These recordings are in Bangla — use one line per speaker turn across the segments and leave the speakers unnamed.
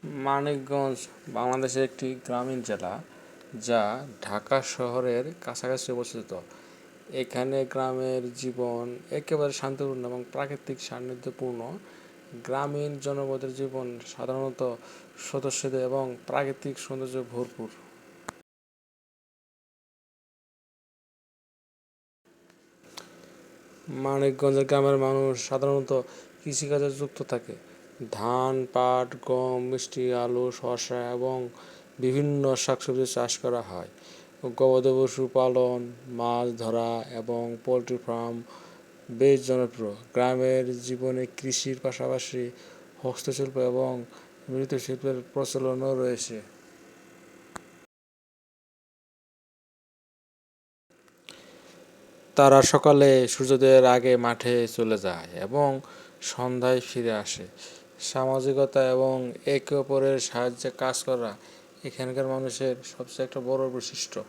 মানিকগঞ্জ বাংলাদেশের একটি গ্রামীণ জেলা যা ঢাকা শহরের কাছাকাছি অবস্থিত। এখানে গ্রামের জীবন একেবারে শান্তিপূর্ণ এবং প্রাকৃতিক সান্নিধ্যপূর্ণ। গ্রামীণ জনপদের জীবন সাধারণত সদস্যদের এবং প্রাকৃতিক সৌন্দর্যে ভরপুর। মানিকগঞ্জের গ্রামের মানুষ সাধারণত কৃষিকাজে যুক্ত থাকে। ধান, পাট, গম, মিষ্টি আলু, শসা এবং বিভিন্ন শাকসবজি চাষ করা হয়। গবাদি পশু পালন, মাছ ধরা এবং পোলট্রি ফার্ম বেশ জনপ্রিয়। গ্রামের জীবনে কৃষির পাশাপাশি হস্তশিল্প এবং মৃৎশিল্পের প্রচলনও রয়েছে। তারা সকালে সূর্যোদয়ের আগে মাঠে চলে যায় এবং সন্ধ্যায় ফিরে আসে। সামাজিকতা এবং একে অপরের সাহায্যে কাজ করা এখানকার মানুষের সবচেয়ে একটা বড় বৈশিষ্ট্য।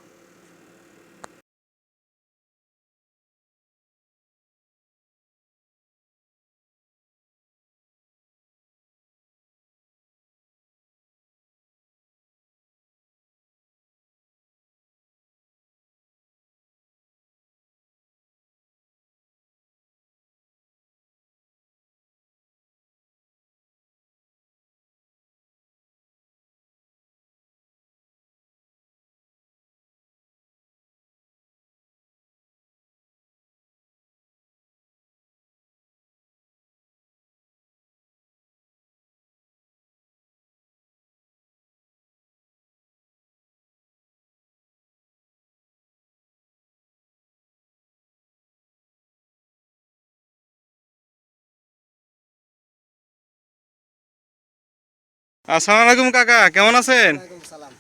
আসসালামু আলাইকুম কাকা, কেমন আছেন?
ওয়ালাইকুম সালাম।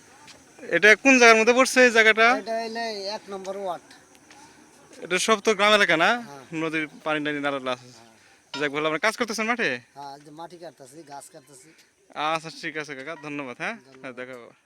এটা কোন জায়গার মধ্যে পড়ছে এই জায়গাটা?
এটা হইলে 1 নম্বর ওয়ার্ড।
এটা সব তো গ্রাম এলাকা না?
হ্যাঁ,
নদীর পানি টানি নালা আছে।
হ্যাঁ,
যাক ভালো, আপনি কাজ করতেছেন মাঠে?
হ্যাঁ, যে মাটি কাটতেছি, গাছ কাটতেছি।
আচ্ছা ঠিক আছে কাকা, ধন্যবাদ। হ্যাঁ, হ্যাঁ,
ধন্যবাদ।
দেখা হবে।